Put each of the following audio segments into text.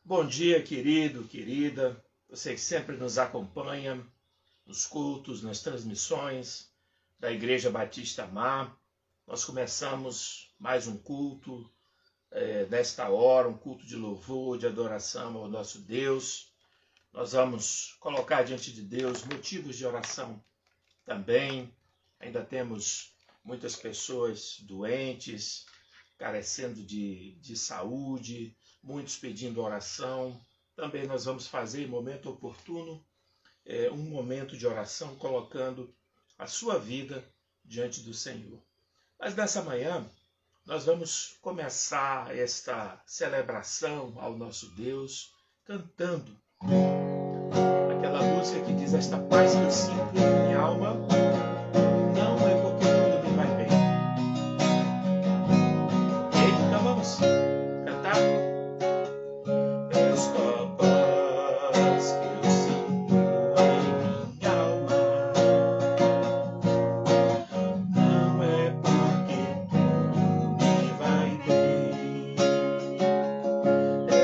Bom dia, querido, querida, você que sempre nos acompanha nos cultos, nas transmissões da Igreja Batista Mar. Nós começamos mais um culto desta hora, um culto de louvor, de adoração ao nosso Deus. Nós vamos colocar diante de Deus motivos de oração também. Ainda temos muitas pessoas doentes, carecendo de saúde, muitos pedindo oração. Também nós vamos fazer em momento oportuno um momento de oração, colocando a sua vida diante do Senhor. Mas nessa manhã nós vamos começar esta celebração ao nosso Deus cantando aquela música que diz: esta paz que eu sinto em minha alma não é porque tudo me vai bem. Então vamos cantar. Esta paz que eu sinto em minha alma não é porque tudo me vai bem.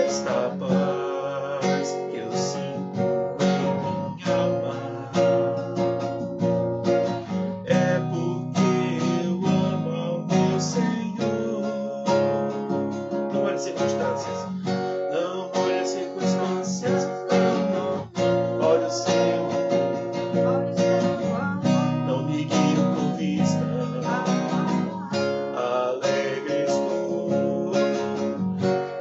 Esta paz que eu sinto em minha alma é porque eu amo ao meu Senhor. Não olhe circunstâncias. Não olhe as circunstâncias, não olhe o seu amor, não me guio por vista, alegre estou.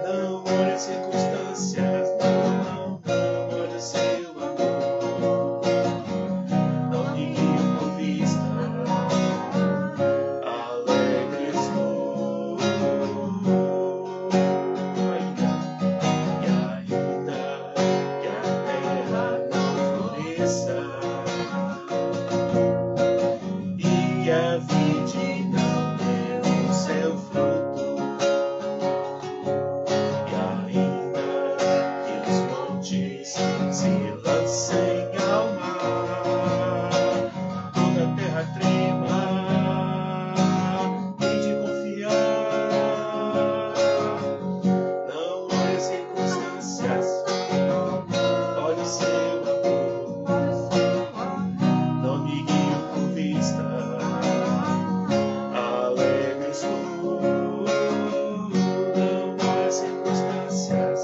Não olhe as circunstâncias, não olhe o seu amor, não me guio por vista, alegre estou. E ainda que a terra não floresça e que a vide não dê o seu fruto, e ainda que os montes se lancem ao mar, toda a terra trema e de confiar. Não olhe as circunstâncias, olhe o seu amor, não me guio por vista, alegre estou. Não olhe as circunstâncias,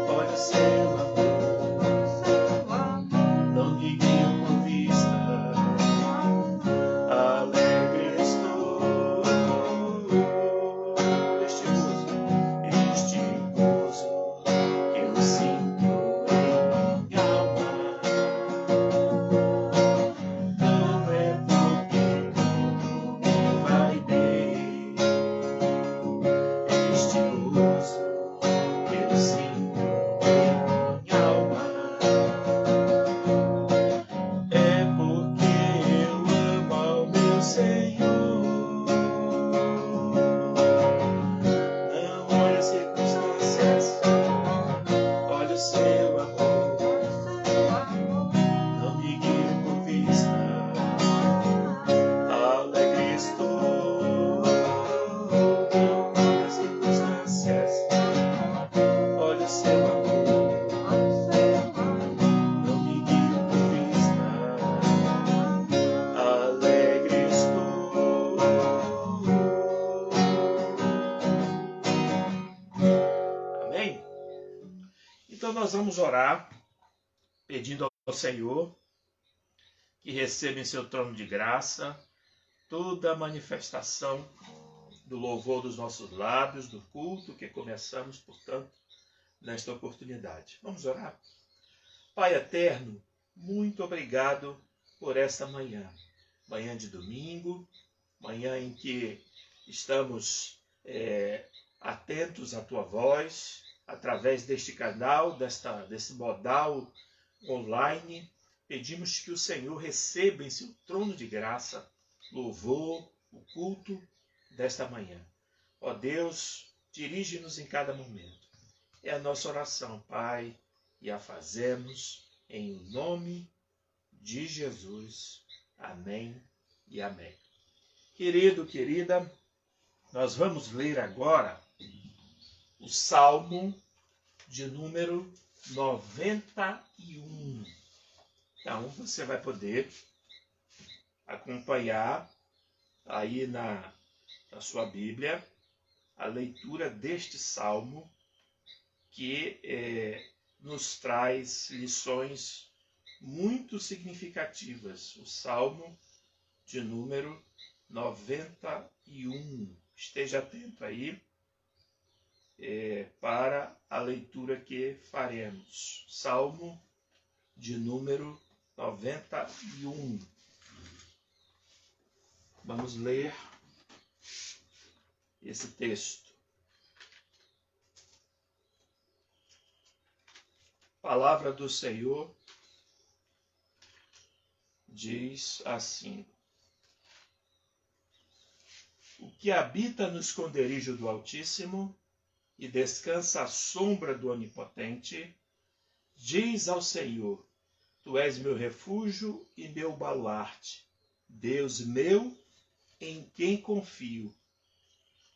olhe o seu amor, não me guio por vista, alegre estou. Este gozo que eu sinto em minha alma não é porque tudo me vai bem. Este gozo que eu sinto em minha alma é porque eu amo ao meu Senhor. Não olhe as circunstâncias, olhe o seu amor, não me guie por vista, alegre estou. Não olhe as circunstâncias, olhe o seu amor, não me guie por vista, alegre estou. Amém? Então nós vamos orar pedindo ao Senhor que receba em seu trono de graça toda a manifestação do louvor dos nossos lábios, do culto que começamos, portanto, nesta oportunidade. Vamos orar? Pai eterno, muito obrigado por esta manhã. Manhã de domingo, manhã em que estamos atentos à tua voz, através deste canal, desse modal online. Pedimos que o Senhor receba em seu trono de graça louvor, o culto desta manhã. Ó Deus, dirige-nos em cada momento. É a nossa oração, Pai, e a fazemos em nome de Jesus. Amém e amém. Querido, querida, nós vamos ler agora o Salmo de número 91. Então, você vai poder acompanhar aí na sua Bíblia a leitura deste salmo que nos traz lições muito significativas. O salmo de número 91. Esteja atento aí para a leitura que faremos. Salmo de número 91. Vamos ler esse texto. Palavra do Senhor diz assim: o que habita no esconderijo do Altíssimo e descansa à sombra do Onipotente, diz ao Senhor: tu és meu refúgio e meu baluarte, Deus meu, em quem confio.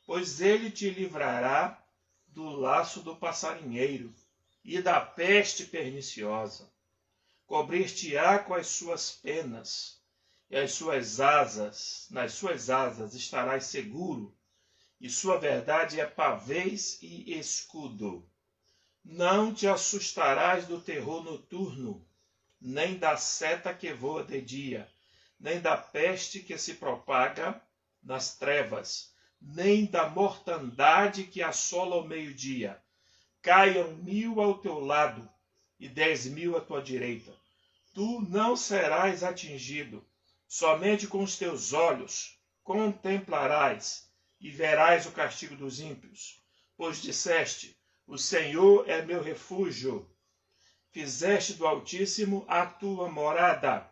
Pois ele te livrará do laço do passarinheiro e da peste perniciosa. Cobrir-te-á com as suas penas, e nas suas asas estarás seguro, e sua verdade é pavês e escudo. Não te assustarás do terror noturno, nem da seta que voa de dia, nem da peste que se propaga nas trevas, nem da mortandade que assola ao meio-dia. Caiam 1000 ao teu lado e 10.000 à tua direita. Tu não serás atingido. Somente com os teus olhos contemplarás e verás o castigo dos ímpios. Pois disseste: o Senhor é meu refúgio. Fizeste do Altíssimo a tua morada.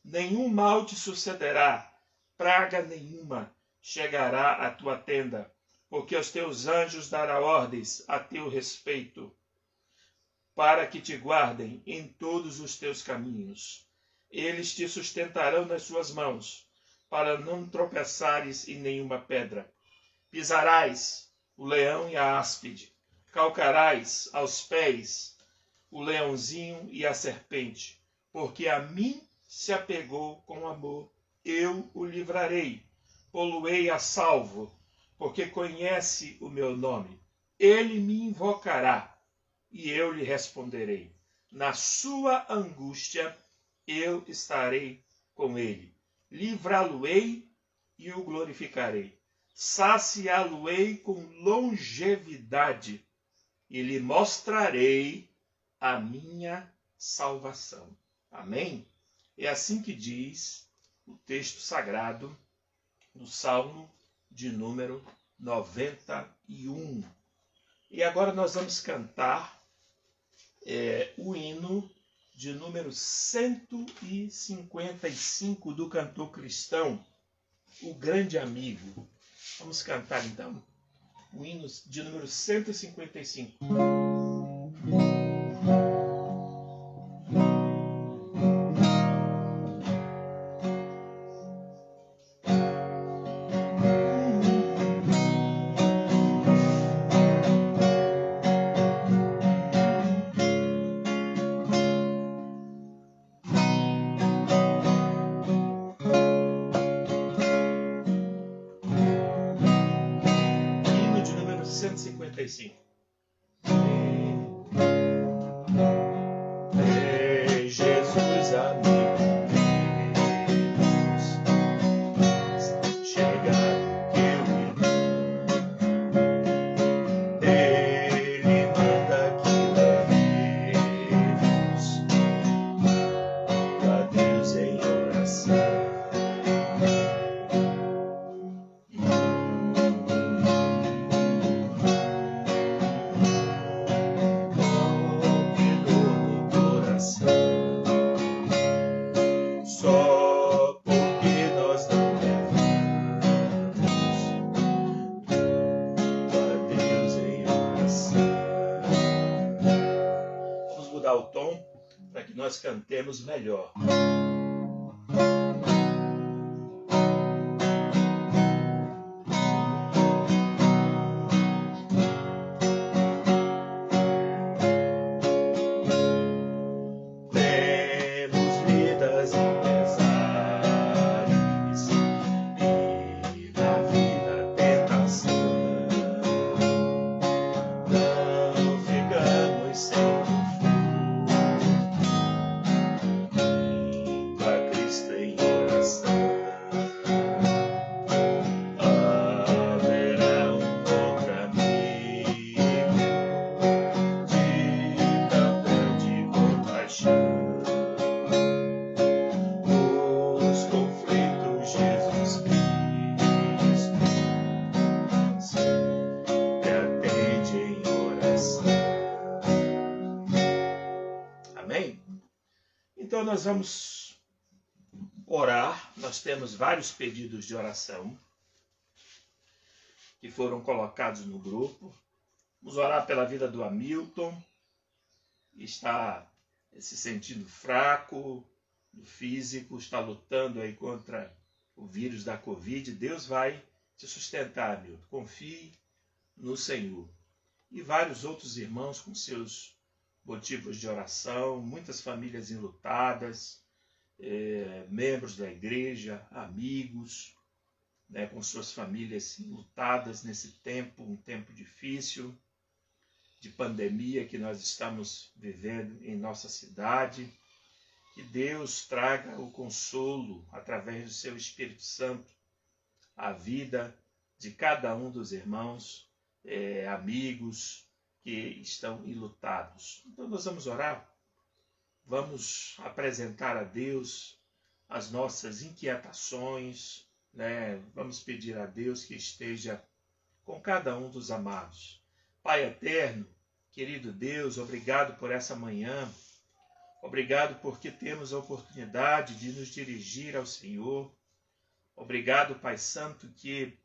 Nenhum mal te sucederá, praga nenhuma chegará à tua tenda, porque aos teus anjos dará ordens a teu respeito, para que te guardem em todos os teus caminhos. Eles te sustentarão nas suas mãos, para não tropeçares em nenhuma pedra. Pisarás o leão e a áspide, calcarás aos pés o leãozinho e a serpente, porque a mim se apegou com amor, eu o livrarei. Pô-lo-ei a salvo, porque conhece o meu nome. Ele me invocará, e eu lhe responderei. Na sua angústia, eu estarei com ele. Livrá-lo-ei e o glorificarei. Saciá-lo-ei com longevidade, e lhe mostrarei a minha salvação. Amém? É assim que diz o texto sagrado do Salmo de número 91. E agora nós vamos cantar o hino de número 155 do cantor cristão, O Grande Amigo. Vamos cantar então o hino de número 155. Hino de número 155. Jesus, amigo Deus, chegado teu irmão, ele manda que levemos a Deus em oração. O tom para que nós cantemos melhor. Então nós vamos orar. Nós temos vários pedidos de oração que foram colocados no grupo. Vamos orar pela vida do Hamilton, que está se sentindo fraco no físico, está lutando aí contra o vírus da Covid. Deus vai te sustentar, Hamilton. Confie no Senhor. E vários outros irmãos com seus motivos de oração, muitas famílias enlutadas, membros da igreja, amigos, né, com suas famílias enlutadas nesse tempo, um tempo difícil de pandemia que nós estamos vivendo em nossa cidade. Que Deus traga o consolo através do seu Espírito Santo à vida de cada um dos irmãos, amigos que estão enlutados. Então nós vamos orar, vamos apresentar a Deus as nossas inquietações, né? Vamos pedir a Deus que esteja com cada um dos amados. Pai eterno, querido Deus, obrigado por essa manhã, obrigado porque temos a oportunidade de nos dirigir ao Senhor. Obrigado, Pai Santo, que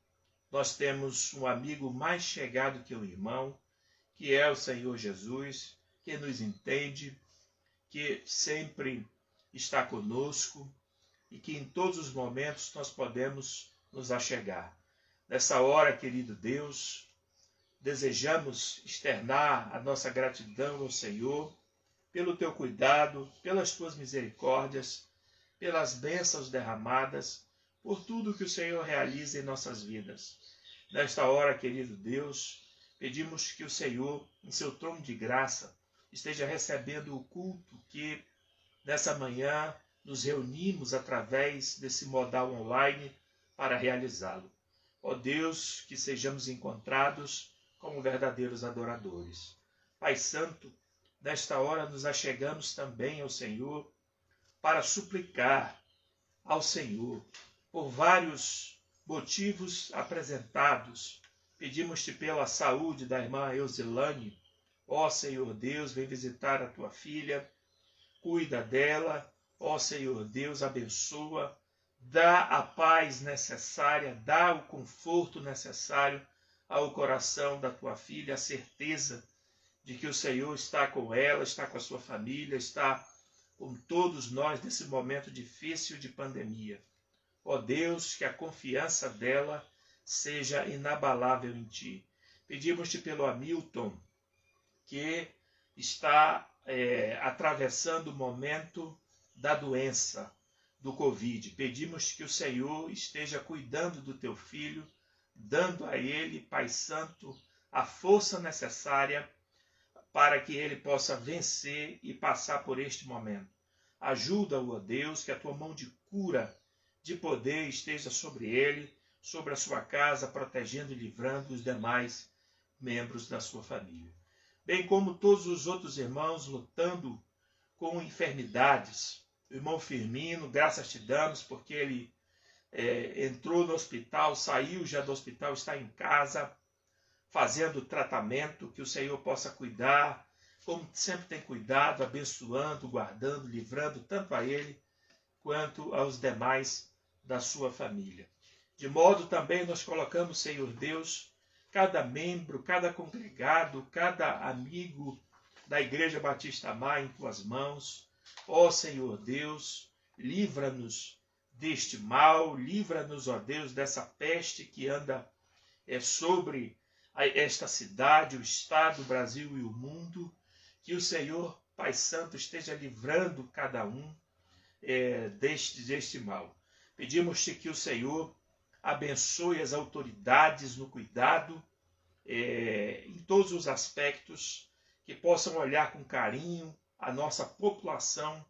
nós temos um amigo mais chegado que o irmão, que é o Senhor Jesus, que nos entende, que sempre está conosco e que em todos os momentos nós podemos nos achegar. Nessa hora, querido Deus, desejamos externar a nossa gratidão ao Senhor pelo teu cuidado, pelas tuas misericórdias, pelas bênçãos derramadas, por tudo que o Senhor realiza em nossas vidas. Nesta hora, querido Deus, pedimos que o Senhor, em seu trono de graça, esteja recebendo o culto que nessa manhã nos reunimos através desse modal online para realizá-lo. Ó Deus, que sejamos encontrados como verdadeiros adoradores. Pai Santo, nesta hora nos achegamos também ao Senhor para suplicar ao Senhor por vários motivos apresentados. Pedimos-te pela saúde da irmã Eusilane. Ó Senhor Deus, vem visitar a tua filha, cuida dela. Ó Senhor Deus, abençoa, dá a paz necessária, dá o conforto necessário ao coração da tua filha, a certeza de que o Senhor está com ela, está com a sua família, está com todos nós nesse momento difícil de pandemia. Ó Deus, que a confiança dela seja inabalável em ti. Pedimos-te pelo Hamilton, que está atravessando o momento da doença, do Covid. Pedimos que o Senhor esteja cuidando do teu filho, dando a ele, Pai Santo, a força necessária para que ele possa vencer e passar por este momento. Ajuda-o, ó Deus, que a tua mão de cura, de poder esteja sobre ele, sobre a sua casa, protegendo e livrando os demais membros da sua família. Bem como todos os outros irmãos lutando com enfermidades. O irmão Firmino, graças te damos, porque ele entrou no hospital, saiu já do hospital, está em casa, fazendo tratamento, que o Senhor possa cuidar, como sempre tem cuidado, abençoando, guardando, livrando, tanto a ele, quanto aos demais da sua família. De modo também nós colocamos, Senhor Deus, cada membro, cada congregado, cada amigo da Igreja Batista Mar em tuas mãos. Ó Senhor Deus, livra-nos deste mal, livra-nos, ó Deus, dessa peste que anda sobre esta cidade, o estado, o Brasil e o mundo. Que o Senhor, Pai Santo, esteja livrando cada um deste mal. Pedimos-te que o Senhor abençoe as autoridades no cuidado, em todos os aspectos, que possam olhar com carinho a nossa população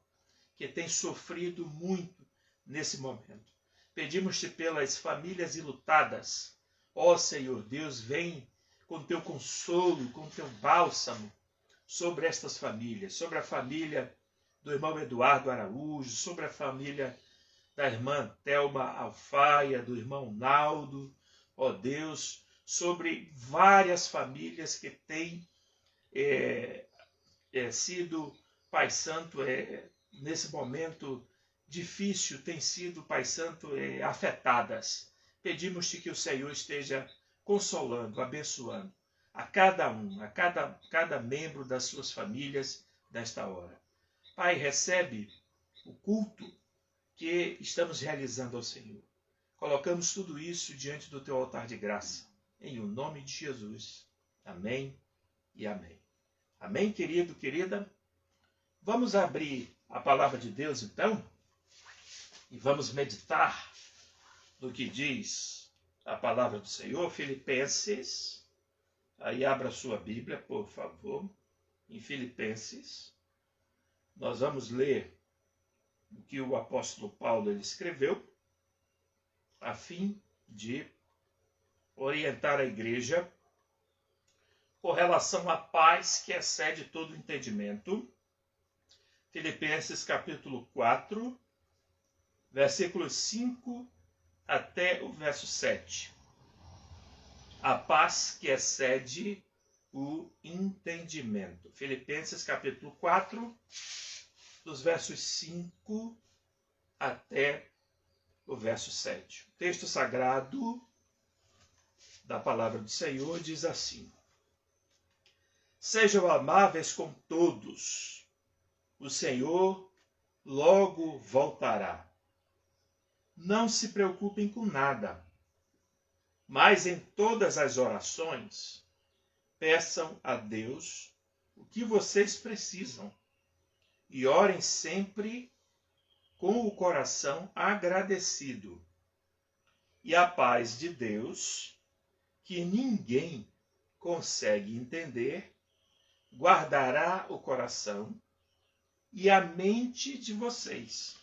que tem sofrido muito nesse momento. Pedimos-te pelas famílias enlutadas. Ó Senhor Deus, vem com teu consolo, com teu bálsamo sobre estas famílias, sobre a família do irmão Eduardo Araújo, sobre a família da irmã Thelma Alfaia, do irmão Naldo, ó Deus, sobre várias famílias que têm sido, Pai Santo, nesse momento difícil, têm sido, Pai Santo, afetadas. Pedimos-te que o Senhor esteja consolando, abençoando a cada um, a cada membro das suas famílias nesta hora. Pai, recebe o culto que estamos realizando ao Senhor. Colocamos tudo isso diante do teu altar de graça, em o nome de Jesus. Amém e amém. Amém, querido, querida? Vamos abrir a palavra de Deus, então, e vamos meditar no que diz a palavra do Senhor, Filipenses. Aí abra a sua Bíblia, por favor, em Filipenses. Nós vamos ler o que o apóstolo Paulo ele escreveu, a fim de orientar a igreja com relação à paz que excede todo entendimento. Filipenses capítulo 4, versículos 5 até o verso 7. A paz que excede o entendimento. Filipenses capítulo 4, dos versos 5 até o verso 7. O texto sagrado da palavra do Senhor diz assim: Sejam amáveis com todos, o Senhor logo voltará. Não se preocupem com nada, mas em todas as orações, peçam a Deus o que vocês precisam e orem sempre com o coração agradecido. E a paz de Deus, que ninguém consegue entender, guardará o coração e a mente de vocês,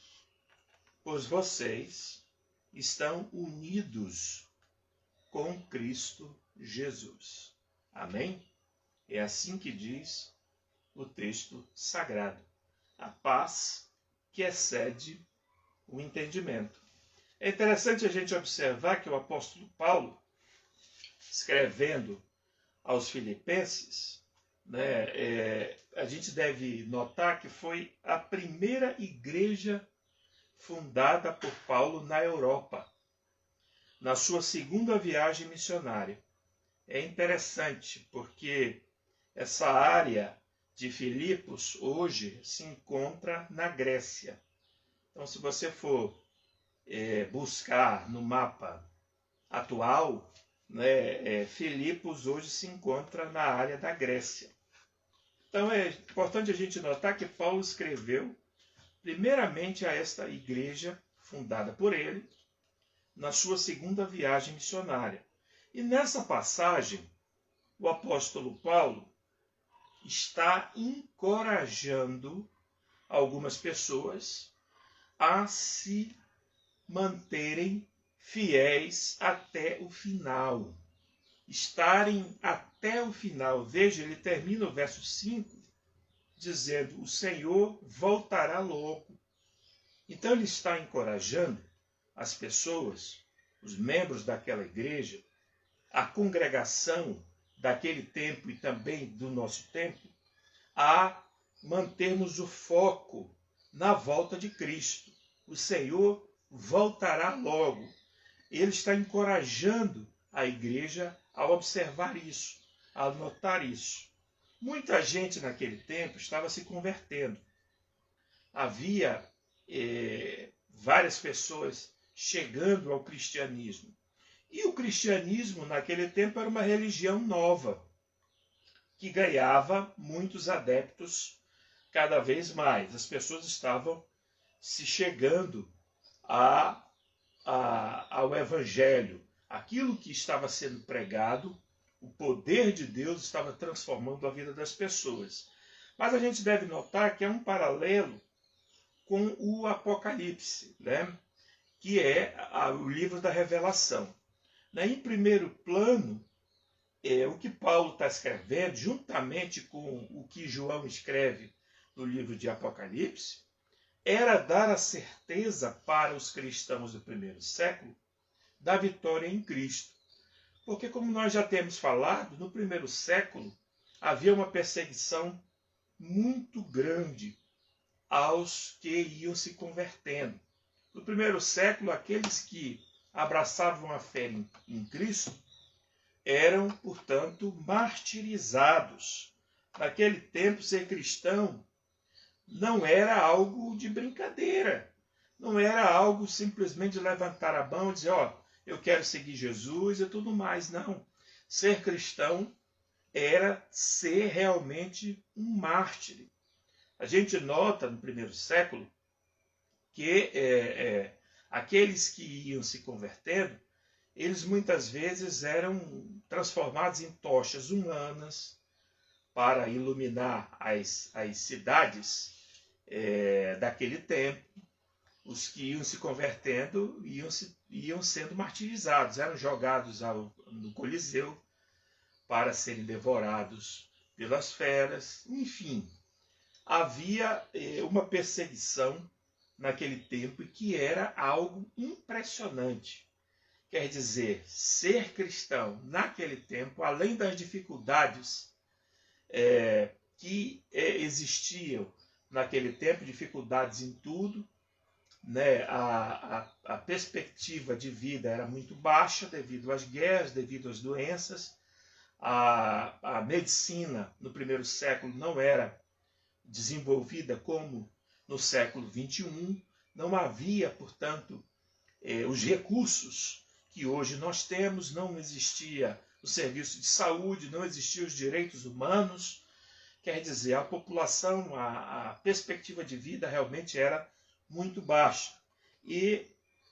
pois vocês estão unidos com Cristo Jesus. Amém? É assim que diz o texto sagrado. A paz que excede o entendimento. É interessante a gente observar que o apóstolo Paulo, escrevendo aos Filipenses, a gente deve notar que foi a primeira igreja fundada por Paulo na Europa, na sua segunda viagem missionária. É interessante porque essa área de Filipos hoje se encontra na Grécia. Então, se você for buscar no mapa atual, Filipos hoje se encontra na área da Grécia. Então, é importante a gente notar que Paulo escreveu primeiramente a esta igreja fundada por ele na sua segunda viagem missionária. E nessa passagem, o apóstolo Paulo está encorajando algumas pessoas a se manterem fiéis até o final. Estarem até o final. Veja, ele termina o verso 5 dizendo: o Senhor voltará logo. Então ele está encorajando as pessoas, os membros daquela igreja, a congregação daquele tempo e também do nosso tempo, a mantermos o foco na volta de Cristo. O Senhor voltará logo. Ele está encorajando a igreja a observar isso, a notar isso. Muita gente naquele tempo estava se convertendo. Havia várias pessoas chegando ao cristianismo. E o cristianismo, naquele tempo, era uma religião nova, que ganhava muitos adeptos cada vez mais. As pessoas estavam se chegando ao Evangelho. Aquilo que estava sendo pregado, o poder de Deus estava transformando a vida das pessoas. Mas a gente deve notar que é um paralelo com o Apocalipse, que é o livro da Revelação. Em primeiro plano, o que Paulo está escrevendo, juntamente com o que João escreve no livro de Apocalipse, era dar a certeza para os cristãos do primeiro século da vitória em Cristo. Porque, como nós já temos falado, no primeiro século havia uma perseguição muito grande aos que iam se convertendo. No primeiro século, aqueles que abraçavam a fé em Cristo eram, portanto, martirizados. Naquele tempo, ser cristão não era algo de brincadeira. Não era algo simplesmente de levantar a mão e dizer, ó, eu quero seguir Jesus e tudo mais. Não. Ser cristão era ser realmente um mártir. A gente nota no primeiro século que aqueles que iam se convertendo, eles muitas vezes eram transformados em tochas humanas para iluminar as cidades daquele tempo. Os que iam se convertendo iam sendo martirizados, eram jogados no Coliseu para serem devorados pelas feras. Enfim, havia uma perseguição naquele tempo que era algo impressionante. Quer dizer, ser cristão naquele tempo, além das dificuldades que existiam naquele tempo, dificuldades em tudo, né? A perspectiva de vida era muito baixa devido às guerras, devido às doenças. A medicina no primeiro século não era desenvolvida como no século XXI. Não havia, portanto, os recursos que hoje nós temos, não existia o serviço de saúde, não existiam os direitos humanos. Quer dizer, a população, a perspectiva de vida realmente era muito baixa. E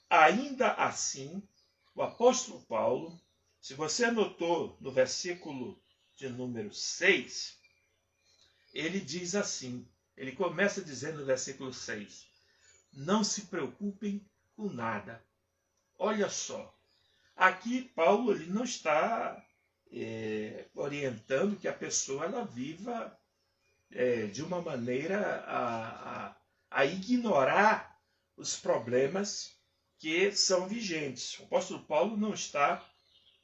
ainda assim, o apóstolo Paulo, se você anotou no versículo de número 6, ele diz assim, ele começa dizendo no versículo 6, não se preocupem com nada. Olha só, aqui Paulo ele não está orientando que a pessoa ela viva de uma maneira a ignorar os problemas que são vigentes. O apóstolo Paulo não está,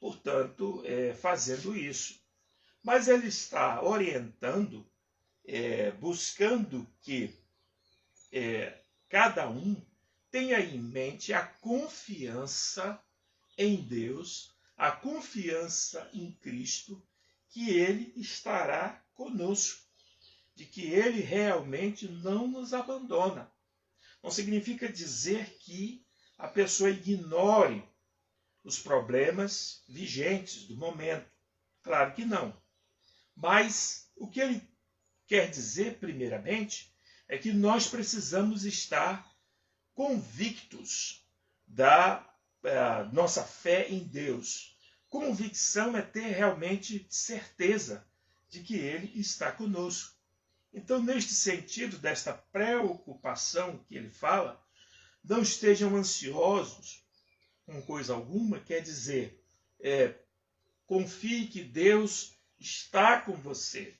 portanto, fazendo isso. Mas ele está orientando, buscando que cada um tenha em mente a confiança em Deus, a confiança em Cristo, que Ele estará conosco, de que Ele realmente não nos abandona. Não significa dizer que a pessoa ignore os problemas vigentes do momento. Claro que não. Mas o que ele quer dizer, primeiramente, é que nós precisamos estar convictos da nossa fé em Deus. Convicção é ter realmente certeza de que Ele está conosco. Então, neste sentido, desta preocupação que ele fala, não estejam ansiosos com coisa alguma, quer dizer, confie que Deus está com você.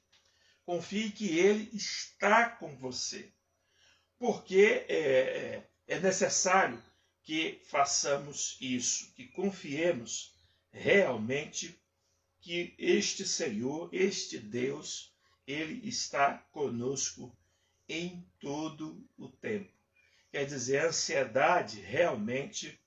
Confie que Ele está com você. Porque é necessário que façamos isso, que confiemos realmente que este Senhor, este Deus, Ele está conosco em todo o tempo. Quer dizer, a ansiedade realmente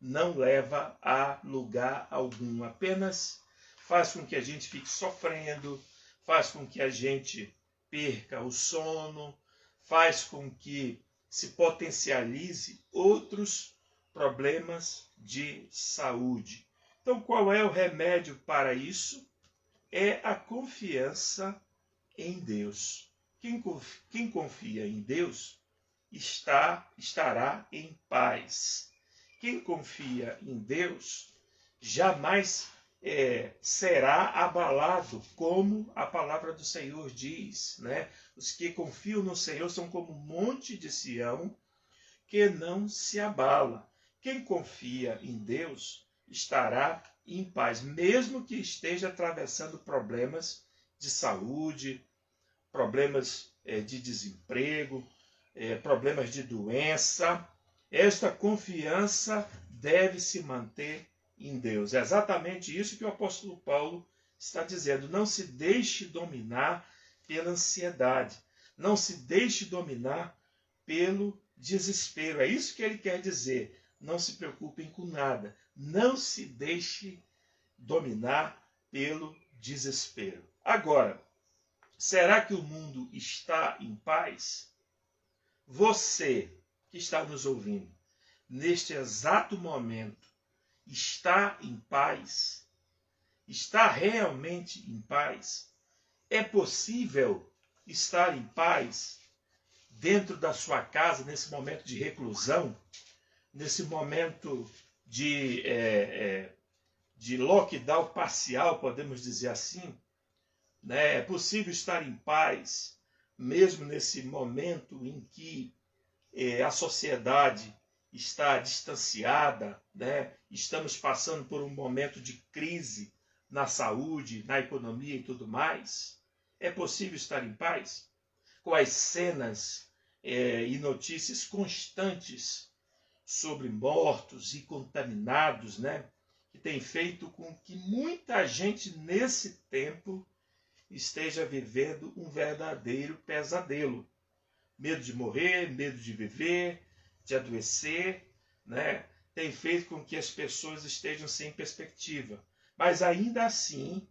não leva a lugar algum, apenas faz com que a gente fique sofrendo, faz com que a gente perca o sono, faz com que se potencialize outros problemas de saúde. Então, qual é o remédio para isso? É a confiança em Deus. Quem confia em Deus estará em paz. Quem confia em Deus jamais será abalado, como a palavra do Senhor diz, né? Os que confiam no Senhor são como um monte de Sião que não se abala. Quem confia em Deus estará em paz, mesmo que esteja atravessando problemas de saúde, problemas de desemprego, problemas de doença. Esta confiança deve se manter em Deus. É exatamente isso que o apóstolo Paulo está dizendo. Não se deixe dominar pela ansiedade. Não se deixe dominar pelo desespero. É isso que ele quer dizer. Não se preocupem com nada. Não se deixe dominar pelo desespero. Agora, será que o mundo está em paz? Você que está nos ouvindo, neste exato momento, está em paz? Está realmente em paz? É possível estar em paz dentro da sua casa, nesse momento de reclusão, nesse momento de lockdown parcial, podemos dizer assim? Né? É possível estar em paz, mesmo nesse momento em que a sociedade está distanciada, né? Estamos passando por um momento de crise na saúde, na economia e tudo mais. É possível estar em paz? Com as cenas e notícias constantes sobre mortos e contaminados, né? Que tem feito com que muita gente nesse tempo esteja vivendo um verdadeiro pesadelo. Medo de morrer, medo de viver, de adoecer, né? Tem feito com que as pessoas estejam sem perspectiva. Mas ainda assim,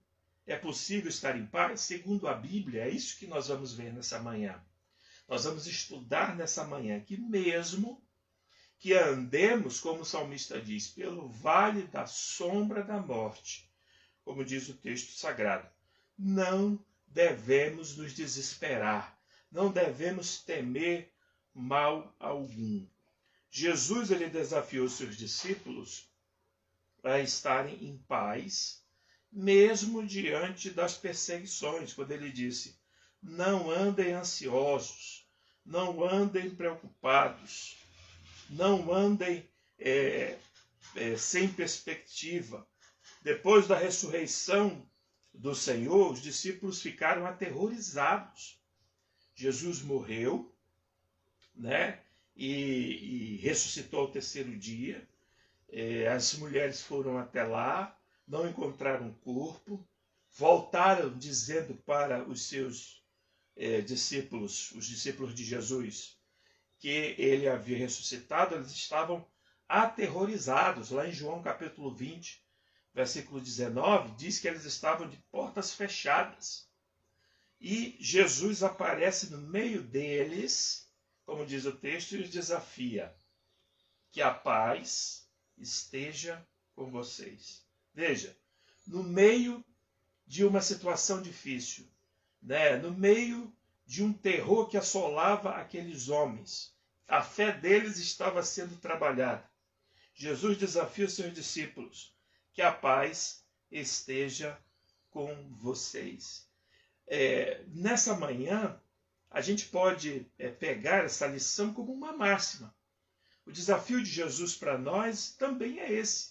é possível estar em paz? Segundo a Bíblia, é isso que nós vamos ver nessa manhã. Nós vamos estudar nessa manhã que mesmo que andemos, como o salmista diz, pelo vale da sombra da morte, como diz o texto sagrado, não devemos nos desesperar, não devemos temer mal algum. Jesus ele desafiou seus discípulos a estarem em paz, mesmo diante das perseguições, quando ele disse: não andem ansiosos, não andem preocupados, não andem sem perspectiva. Depois da ressurreição do Senhor, os discípulos ficaram aterrorizados. Jesus morreu, né? E ressuscitou ao terceiro dia. As mulheres foram até lá, não encontraram o corpo, voltaram dizendo para os seus discípulos, os discípulos de Jesus, que ele havia ressuscitado. Eles estavam aterrorizados. Lá em João capítulo 20, versículo 19, diz que eles estavam de portas fechadas. E Jesus aparece no meio deles, como diz o texto, e os desafia: que a paz esteja com vocês. Veja, no meio de uma situação difícil, né? No meio de um terror que assolava aqueles homens, a fé deles estava sendo trabalhada. Jesus desafia os seus discípulos: que a paz esteja com vocês. Nessa manhã, a gente pode pegar essa lição como uma máxima. O desafio de Jesus para nós também é esse: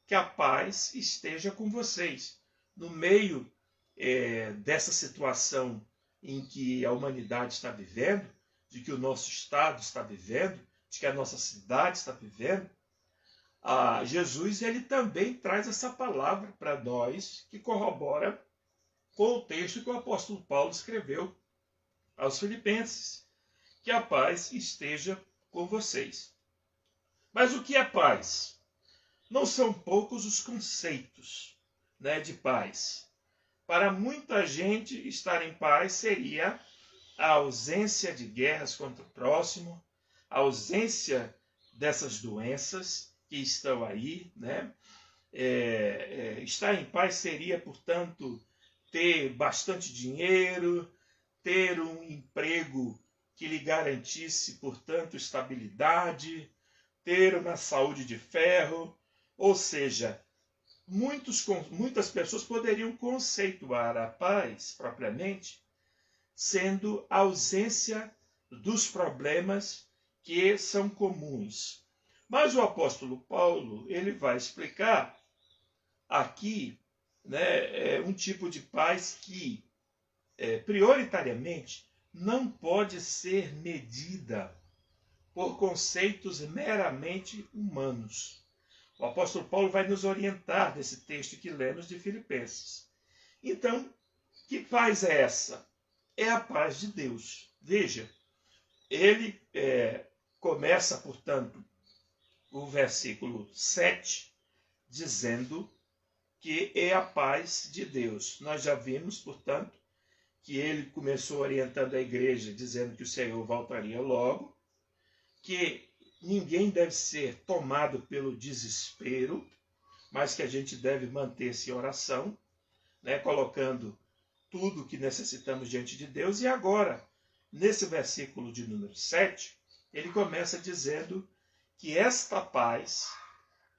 que a paz esteja com vocês. No meio dessa situação em que a humanidade está vivendo, de que o nosso Estado está vivendo, de que a nossa cidade está vivendo, Jesus ele também traz essa palavra para nós, que corrobora com o texto que o apóstolo Paulo escreveu aos Filipenses: que a paz esteja com vocês. Mas o que é paz? Não são poucos os conceitos, né, de paz. Para muita gente, estar em paz seria a ausência de guerras contra o próximo, a ausência dessas doenças que estão aí, né? Estar em paz seria, portanto, ter bastante dinheiro, ter um emprego que lhe garantisse, portanto, estabilidade, ter uma saúde de ferro. Ou seja, muitas pessoas poderiam conceituar a paz, propriamente, sendo a ausência dos problemas que são comuns. Mas o apóstolo Paulo ele vai explicar aqui, né, um tipo de paz que, prioritariamente, não pode ser medida por conceitos meramente humanos. O apóstolo Paulo vai nos orientar nesse texto que lemos de Filipenses. Então, que paz é essa? É a paz de Deus. Veja, ele começa, portanto, o versículo 7, dizendo que é a paz de Deus. Nós já vimos, portanto, que ele começou orientando a igreja, dizendo que o Senhor voltaria logo, que ninguém deve ser tomado pelo desespero, mas que a gente deve manter-se em oração, né, colocando tudo o que necessitamos diante de Deus. E agora, nesse versículo de número 7, ele começa dizendo que esta paz,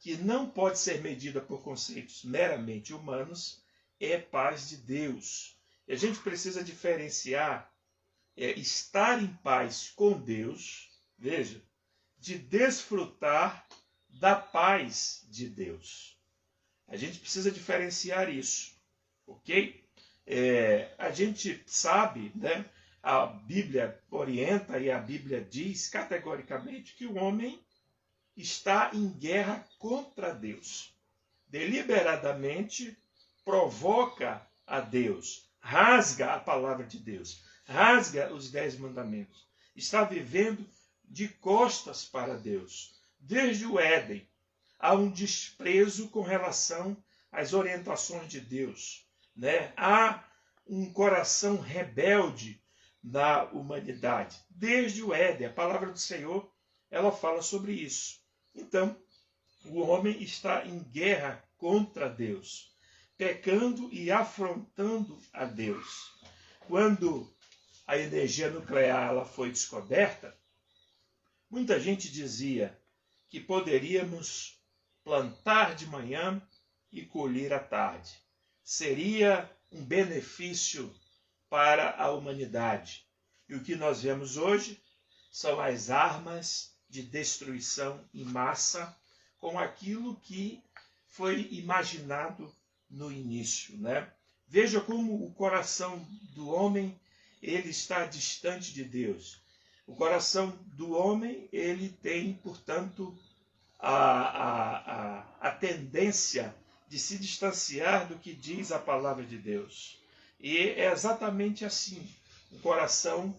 que não pode ser medida por conceitos meramente humanos, é paz de Deus. E a gente precisa diferenciar estar em paz com Deus, veja, de desfrutar da paz de Deus. A gente precisa diferenciar isso, ok? A gente sabe, né? A Bíblia orienta e a Bíblia diz categoricamente que o homem está em guerra contra Deus. Deliberadamente provoca a Deus, rasga a palavra de Deus, rasga os 10 mandamentos. Está vivendo de costas para Deus. Desde o Éden, há um desprezo com relação às orientações de Deus, né? Há um coração rebelde na humanidade. Desde o Éden, a palavra do Senhor, ela fala sobre isso. Então, o homem está em guerra contra Deus, pecando e afrontando a Deus. Quando a energia nuclear ela foi descoberta, muita gente dizia que poderíamos plantar de manhã e colher à tarde. Seria um benefício para a humanidade. E o que nós vemos hoje são as armas de destruição em massa, com aquilo que foi imaginado no início, né? Veja como o coração do homem ele está distante de Deus. O coração do homem ele tem, portanto, a tendência de se distanciar do que diz a palavra de Deus. E é exatamente assim, um coração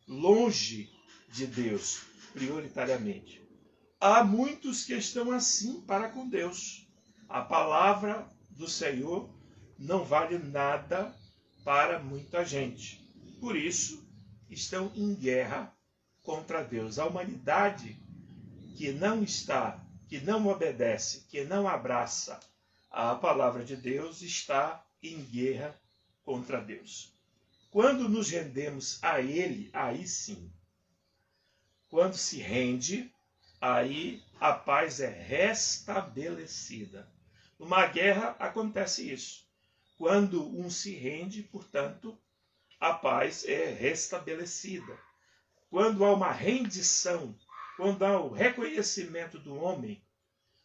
longe de Deus, prioritariamente. Há muitos que estão assim para com Deus. A palavra do Senhor não vale nada para muita gente. Por isso, estão em guerra contra Deus. A humanidade que não está, que não obedece, que não abraça a palavra de Deus, está em guerra contra Deus. Quando nos rendemos a Ele, aí sim. Quando se rende, aí a paz é restabelecida. Numa guerra acontece isso. Quando um se rende, portanto, a paz é restabelecida. Quando há uma rendição, quando há o reconhecimento do homem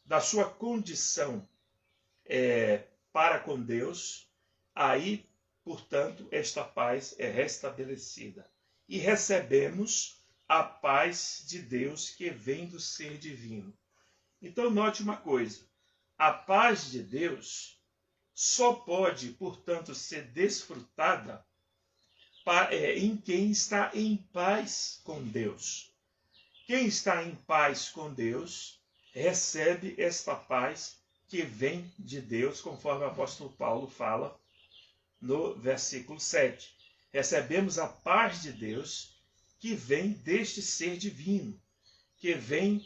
da sua condição para com Deus, aí, portanto, esta paz é restabelecida. E recebemos a paz de Deus que vem do ser divino. Então, note uma coisa. A paz de Deus só pode, portanto, ser desfrutada em quem está em paz com Deus. Quem está em paz com Deus recebe esta paz que vem de Deus, conforme o apóstolo Paulo fala no versículo 7. Recebemos a paz de Deus que vem deste ser divino, que vem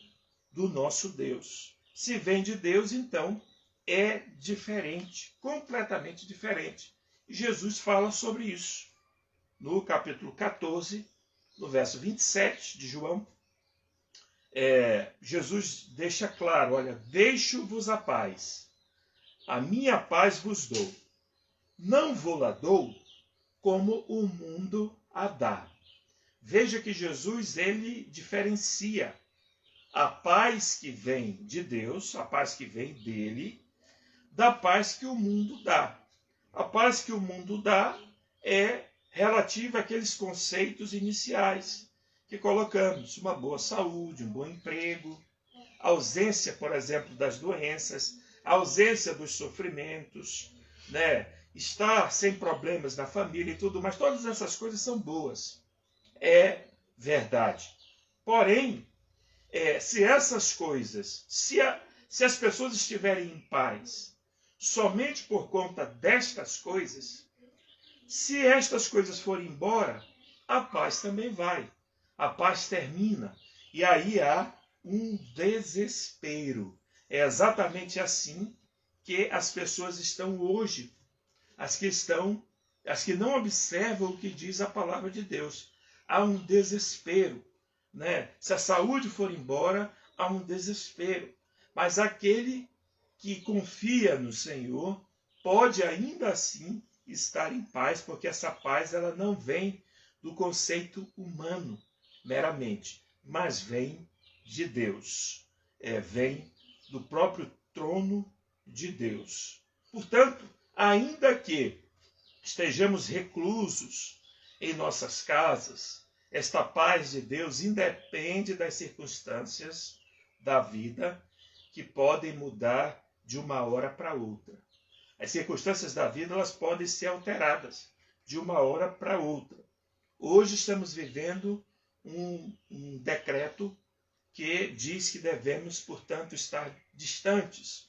do nosso Deus. Se vem de Deus, então é diferente, completamente diferente. E Jesus fala sobre isso. No capítulo 14, no verso 27 de João, Jesus deixa claro, olha, deixo-vos a paz, a minha paz vos dou. Não vou-la dou como o mundo a dá. Veja que Jesus, ele diferencia a paz que vem de Deus, a paz que vem dele, da paz que o mundo dá. A paz que o mundo dá é relativa àqueles conceitos iniciais que colocamos. Uma boa saúde, um bom emprego, ausência, por exemplo, das doenças, ausência dos sofrimentos, né? Estar sem problemas na família e tudo mais. Todas essas coisas são boas. É verdade. Porém, se essas coisas, se as pessoas estiverem em paz somente por conta destas coisas, se estas coisas forem embora, a paz também vai. A paz termina. E aí há um desespero. É exatamente assim que as pessoas estão hoje. As que não observam o que diz a palavra de Deus. Há um desespero, né? Se a saúde for embora, há um desespero. Mas aquele que confia no Senhor pode ainda assim estar em paz, porque essa paz ela não vem do conceito humano meramente, mas vem de Deus. Vem do próprio trono de Deus. Portanto, ainda que estejamos reclusos em nossas casas, esta paz de Deus independe das circunstâncias da vida que podem mudar de uma hora para outra. As circunstâncias da vida elas podem ser alteradas de uma hora para outra. Hoje estamos vivendo um decreto que diz que devemos, portanto, estar distantes,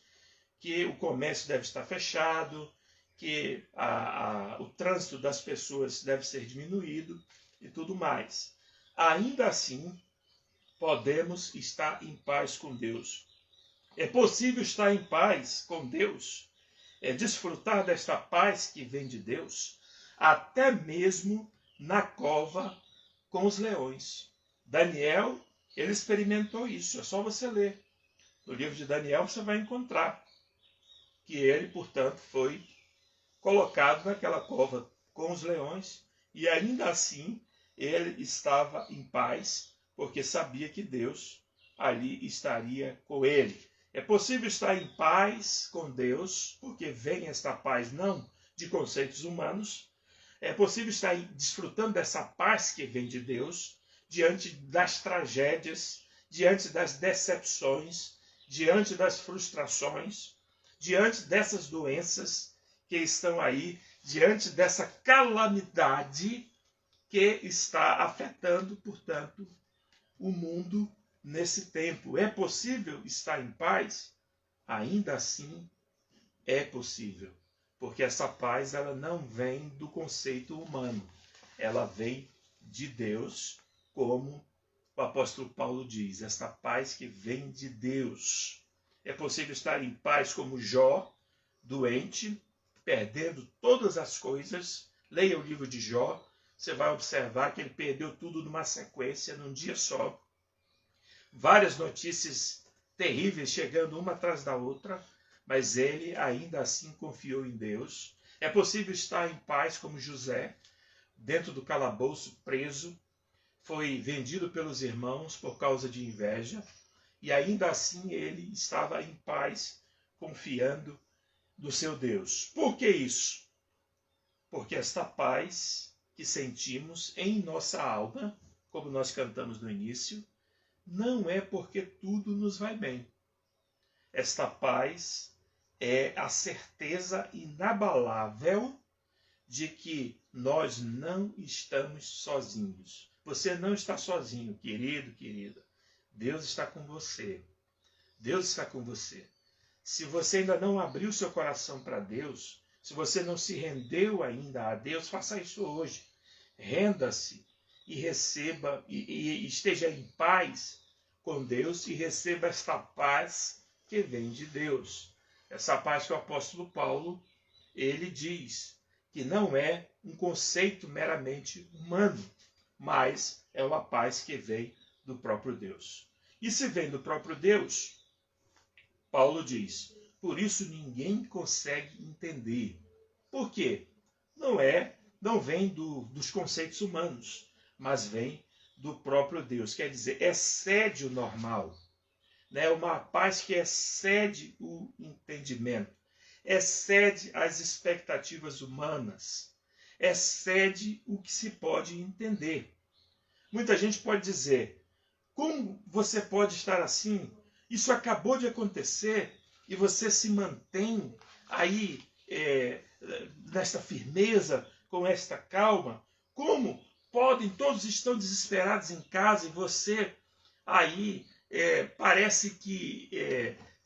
que o comércio deve estar fechado, que o trânsito das pessoas deve ser diminuído e tudo mais. Ainda assim, podemos estar em paz com Deus. É possível estar em paz com Deus, desfrutar desta paz que vem de Deus, até mesmo na cova com os leões. Daniel, ele experimentou isso, é só você ler. No livro de Daniel você vai encontrar que ele, portanto, foi colocado naquela cova com os leões e ainda assim ele estava em paz, porque sabia que Deus ali estaria com ele. É possível estar em paz com Deus, porque vem esta paz não de conceitos humanos. É possível estar desfrutando dessa paz que vem de Deus, diante das tragédias, diante das decepções, diante das frustrações, diante dessas doenças que estão aí, diante dessa calamidade que está afetando, portanto, o mundo nesse tempo. É possível estar em paz? Ainda assim, é possível. Porque essa paz ela não vem do conceito humano. Ela vem de Deus, como o apóstolo Paulo diz. Esta paz que vem de Deus. É possível estar em paz como Jó, doente, perdendo todas as coisas. Leia o livro de Jó. Você vai observar que ele perdeu tudo numa sequência, num dia só. Várias notícias terríveis chegando uma atrás da outra, mas ele ainda assim confiou em Deus. É possível estar em paz como José, dentro do calabouço, preso, foi vendido pelos irmãos por causa de inveja, e ainda assim ele estava em paz, confiando no seu Deus. Por que isso? Porque esta paz que sentimos em nossa alma, como nós cantamos no início, não é porque tudo nos vai bem. Esta paz é a certeza inabalável de que nós não estamos sozinhos. Você não está sozinho, querido, querida. Deus está com você. Deus está com você. Se você ainda não abriu seu coração para Deus, se você não se rendeu ainda a Deus, faça isso hoje. Renda-se e receba, e esteja em paz com Deus e receba esta paz que vem de Deus. Essa paz que o apóstolo Paulo, ele diz que não é um conceito meramente humano, mas é uma paz que vem do próprio Deus. E se vem do próprio Deus, Paulo diz, por isso ninguém consegue entender. Por quê? Não vem dos conceitos humanos, mas vem do próprio Deus. Quer dizer, excede o normal. Né? Uma paz que excede o entendimento, excede as expectativas humanas, excede o que se pode entender. Muita gente pode dizer, como você pode estar assim? Isso acabou de acontecer e você se mantém aí nesta firmeza, com esta calma. Como? todos estão desesperados em casa e você aí parece que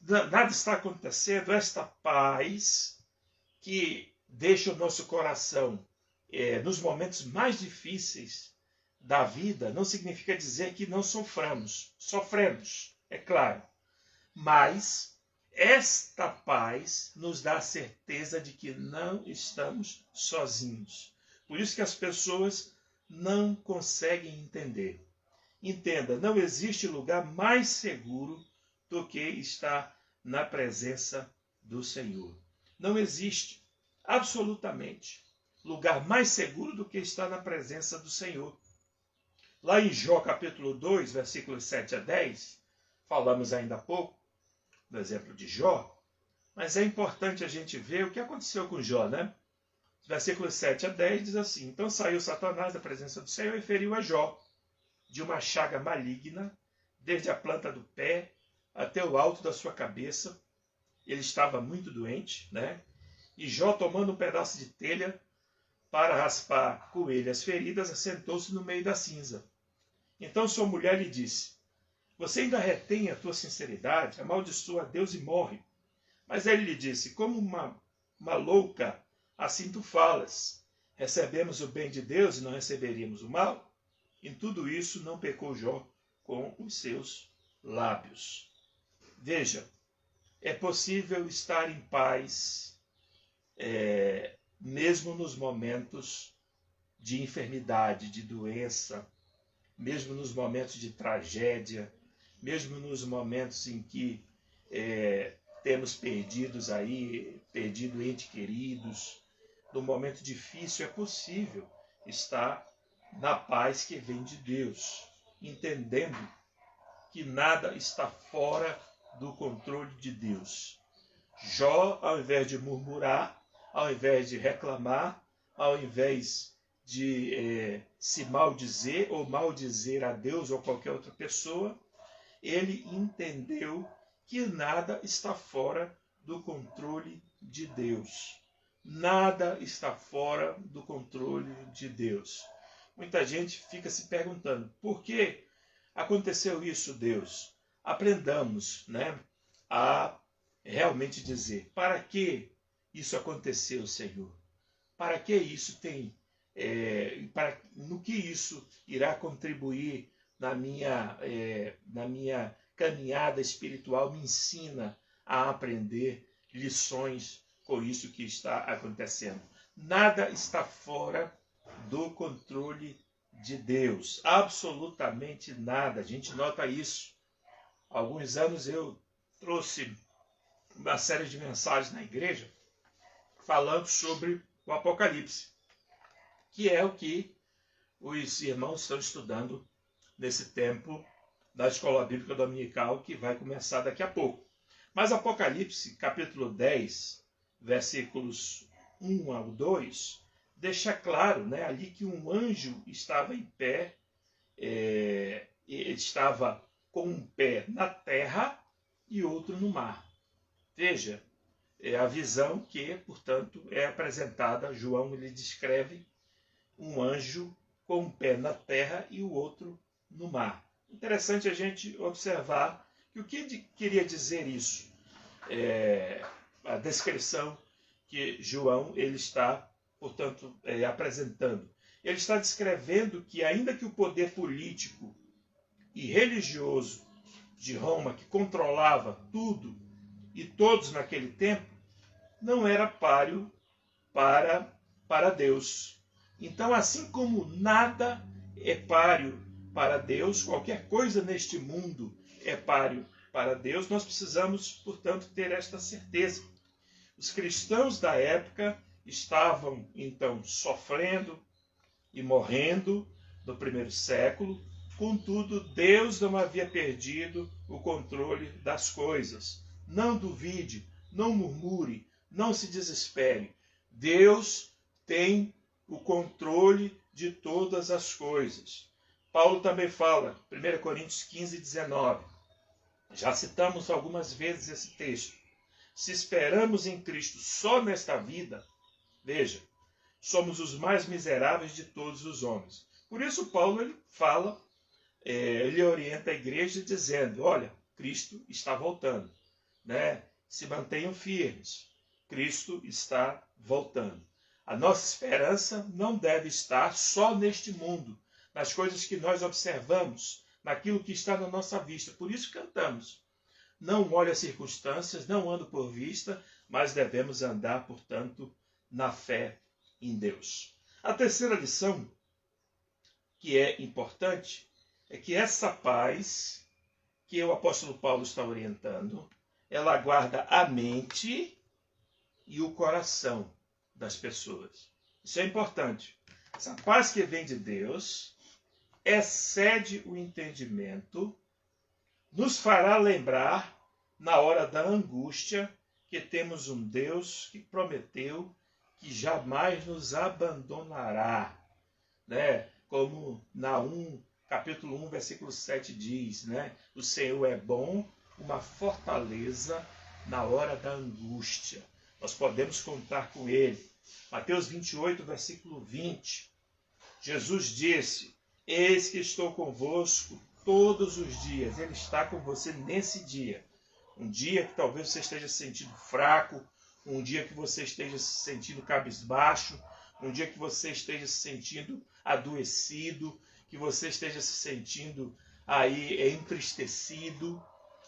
nada está acontecendo. Esta paz que deixa o nosso coração nos momentos mais difíceis da vida não significa dizer que não soframos. Sofremos, é claro. Mas esta paz nos dá a certeza de que não estamos sozinhos. Por isso que as pessoas não conseguem entender. Entenda, não existe lugar mais seguro do que estar na presença do Senhor. Não existe, absolutamente, lugar mais seguro do que estar na presença do Senhor. Lá em Jó capítulo 2, versículos 7 a 10, falamos ainda há pouco do exemplo de Jó, mas é importante a gente ver o que aconteceu com Jó, né? Versículos 7 a 10 diz assim: Então saiu Satanás da presença do Senhor e feriu a Jó de uma chaga maligna, desde a planta do pé até o alto da sua cabeça. Ele estava muito doente, né? E Jó, tomando um pedaço de telha para raspar com ele as feridas, assentou-se no meio da cinza. Então sua mulher lhe disse: Você ainda retém a tua sinceridade? Amaldiçoa a Deus e morre. Mas ele lhe disse: Como uma louca, assim tu falas. Recebemos o bem de Deus e não receberíamos o mal? Em tudo isso não pecou Jó com os seus lábios. Veja, é possível estar em paz, mesmo nos momentos de enfermidade, de doença, mesmo nos momentos de tragédia, mesmo nos momentos em que temos perdido entes queridos. No momento difícil é possível estar na paz que vem de Deus, entendendo que nada está fora do controle de Deus. Jó, ao invés de murmurar, ao invés de reclamar, ao invés de se maldizer ou maldizer a Deus ou qualquer outra pessoa, ele entendeu que nada está fora do controle de Deus. Nada está fora do controle de Deus. Muita gente fica se perguntando: por que aconteceu isso, Deus? Aprendamos, né, a realmente dizer: para que isso aconteceu, Senhor? Para que isso tem? No que isso irá contribuir na minha caminhada espiritual? Me ensina a aprender lições com isso que está acontecendo. Nada está fora do controle de Deus. Absolutamente nada. A gente nota isso. Há alguns anos eu trouxe uma série de mensagens na igreja falando sobre o Apocalipse, que é o que os irmãos estão estudando nesse tempo da Escola Bíblica Dominical, que vai começar daqui a pouco. Mas Apocalipse, capítulo 10, versículos 1 ao 2, deixa claro, né, ali que um anjo estava em pé, ele estava com um pé na terra e outro no mar. Veja, a visão que, portanto, é apresentada. João ele descreve um anjo com um pé na terra e o outro no mar. Interessante a gente observar que o que queria dizer isso? A descrição que João ele está, portanto, apresentando. Ele está descrevendo que, ainda que o poder político e religioso de Roma, que controlava tudo e todos naquele tempo, não era páreo para Deus. Então, assim como nada é páreo para Deus, qualquer coisa neste mundo é páreo para Deus, nós precisamos, portanto, ter esta certeza. Os cristãos da época estavam, então, sofrendo e morrendo no primeiro século. Contudo, Deus não havia perdido o controle das coisas. Não duvide, não murmure, não se desespere. Deus tem o controle de todas as coisas. Paulo também fala, 1 Coríntios 15, 19. Já citamos algumas vezes esse texto. Se esperamos em Cristo só nesta vida, veja, somos os mais miseráveis de todos os homens. Por isso Paulo ele fala, ele orienta a igreja dizendo, olha, Cristo está voltando, né? Se mantenham firmes, Cristo está voltando. A nossa esperança não deve estar só neste mundo, nas coisas que nós observamos, naquilo que está na nossa vista. Por isso cantamos. Não olhe as circunstâncias, não ando por vista, mas devemos andar, portanto, na fé em Deus. A terceira lição, que é importante, é que essa paz que o apóstolo Paulo está orientando, ela guarda a mente e o coração das pessoas. Isso é importante. Essa paz que vem de Deus excede o entendimento, nos fará lembrar, na hora da angústia, que temos um Deus que prometeu que jamais nos abandonará, né? Como Naum, capítulo 1, versículo 7 diz, né? O Senhor é bom, uma fortaleza na hora da angústia. Nós podemos contar com Ele. Mateus 28, versículo 20. Jesus disse, eis que estou convosco todos os dias. Ele está com você nesse dia. Um dia que talvez você esteja se sentindo fraco, um dia que você esteja se sentindo cabisbaixo, um dia que você esteja se sentindo adoecido, que você esteja se sentindo aí entristecido,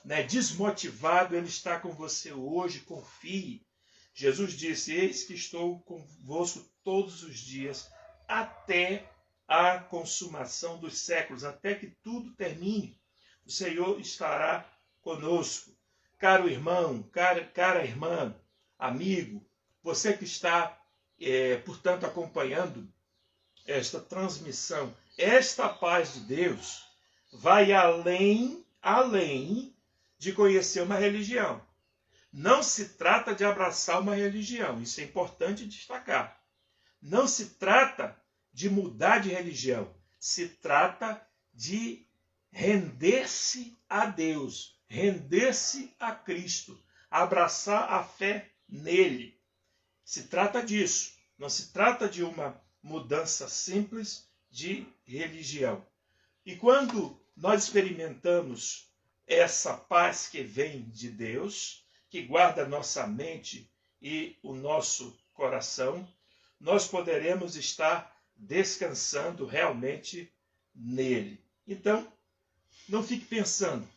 né, desmotivado. Ele está com você hoje, confie. Jesus disse, eis que estou convosco todos os dias, até a consumação dos séculos, até que tudo termine. O Senhor estará conosco. Caro irmão, cara irmã, amigo, você que está, portanto, acompanhando esta transmissão, esta paz de Deus vai além de conhecer uma religião. Não se trata de abraçar uma religião, isso é importante destacar. Não se trata de mudar de religião, se trata de render-se a Deus, render-se a Cristo, abraçar a fé nele. Se trata disso, não se trata de uma mudança simples de religião. E quando nós experimentamos essa paz que vem de Deus, que guarda nossa mente e o nosso coração, nós poderemos estar descansando realmente nele. Então, não fique pensando,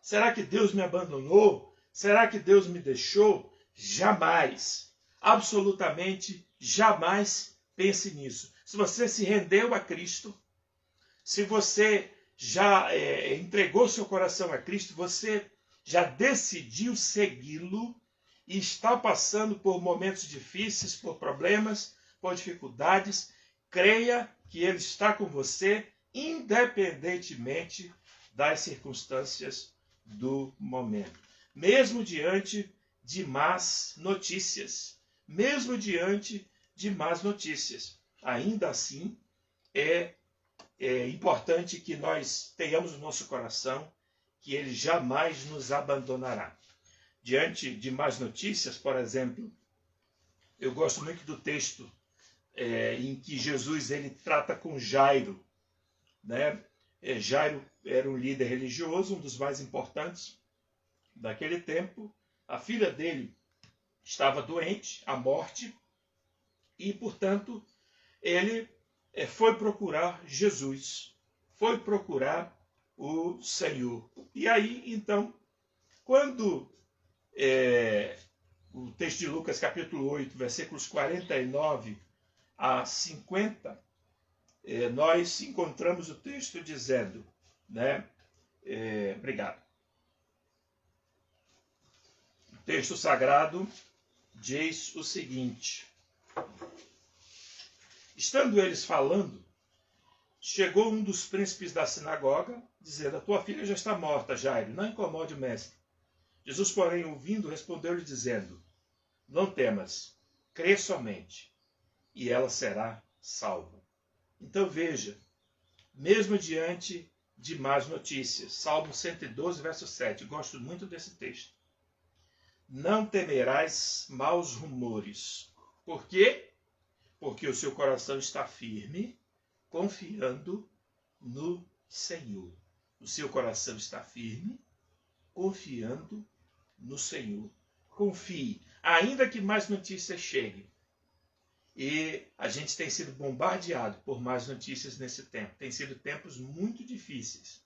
será que Deus me abandonou? Será que Deus me deixou? Jamais, absolutamente jamais pense nisso. Se você se rendeu a Cristo, se você já entregou seu coração a Cristo, você já decidiu segui-lo e está passando por momentos difíceis, por problemas, por dificuldades, creia que Ele está com você, independentemente das circunstâncias do momento. Mesmo diante de más notícias. Mesmo diante de más notícias. Ainda assim, é importante que nós tenhamos no nosso coração que Ele jamais nos abandonará. Diante de más notícias, por exemplo, eu gosto muito do texto em que Jesus ele trata com Jairo, né? Jairo era um líder religioso, um dos mais importantes daquele tempo. A filha dele estava doente, à morte, e, portanto, ele foi procurar Jesus, foi procurar o Senhor. E aí, então, quando o texto de Lucas, capítulo 8, versículos 49 a 50, nós encontramos o texto dizendo, né? Obrigado. O texto sagrado diz o seguinte: estando eles falando, chegou um dos príncipes da sinagoga, dizendo, a tua filha já está morta, Jairo, não incomode o mestre. Jesus, porém, ouvindo, respondeu-lhe dizendo, não temas, crê somente, e ela será salva. Então veja, mesmo diante de más notícias, Salmo 112, verso 7, gosto muito desse texto. Não temerás maus rumores. Por quê? Porque o seu coração está firme, confiando no Senhor. O seu coração está firme, confiando no Senhor. Confie, ainda que mais notícias cheguem. E a gente tem sido bombardeado por mais notícias nesse tempo. Tem sido tempos muito difíceis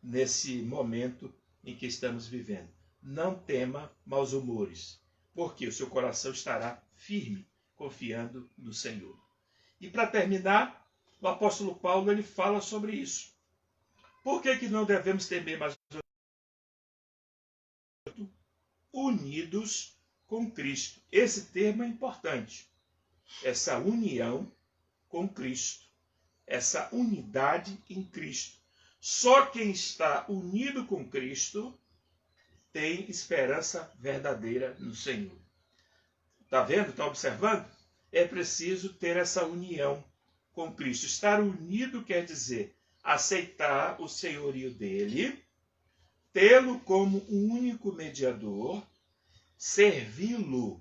nesse momento em que estamos vivendo. Não tema maus humores, porque o seu coração estará firme, confiando no Senhor. E para terminar, o apóstolo Paulo ele fala sobre isso. Por que não devemos temer mais unidos com Cristo? Esse termo é importante. Essa união com Cristo. Essa unidade em Cristo. Só quem está unido com Cristo tem esperança verdadeira no Senhor. Está vendo? Está observando? É preciso ter essa união com Cristo. Estar unido quer dizer aceitar o senhorio dele, tê-lo como um único mediador, servi-lo,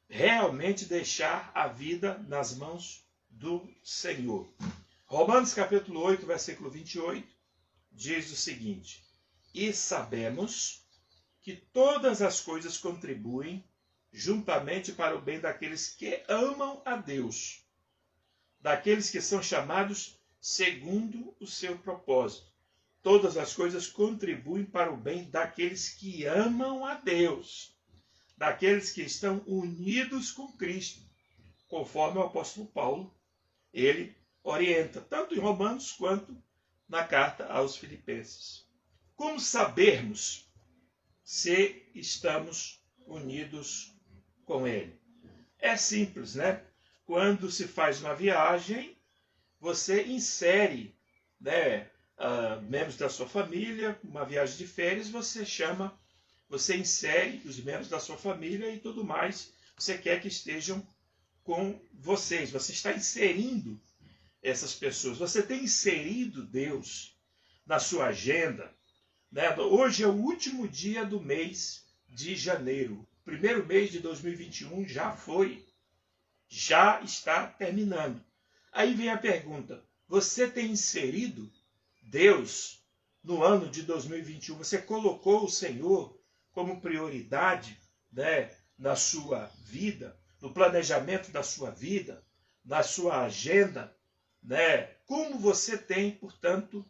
realmente deixar a vida nas mãos do Senhor. Romanos capítulo 8, versículo 28, diz o seguinte: e sabemos que todas as coisas contribuem juntamente para o bem daqueles que amam a Deus, daqueles que são chamados segundo o seu propósito. Todas as coisas contribuem para o bem daqueles que amam a Deus, daqueles que estão unidos com Cristo, conforme o apóstolo Paulo, ele orienta, tanto em Romanos quanto na carta aos Filipenses. Como sabermos se estamos unidos com ele? É simples, né? Quando se faz uma viagem, você insere, né, membros da sua família, uma viagem de férias, você insere os membros da sua família e tudo mais, você quer que estejam com vocês. Você está inserindo essas pessoas. Você tem inserido Deus na sua agenda, né? Hoje é o último dia do mês de janeiro. O primeiro mês de 2021 já foi. Já está terminando. Aí vem a pergunta: você tem inserido Deus no ano de 2021? Você colocou o Senhor como prioridade, né, na sua vida, no planejamento da sua vida, na sua agenda, né? Como você tem, portanto,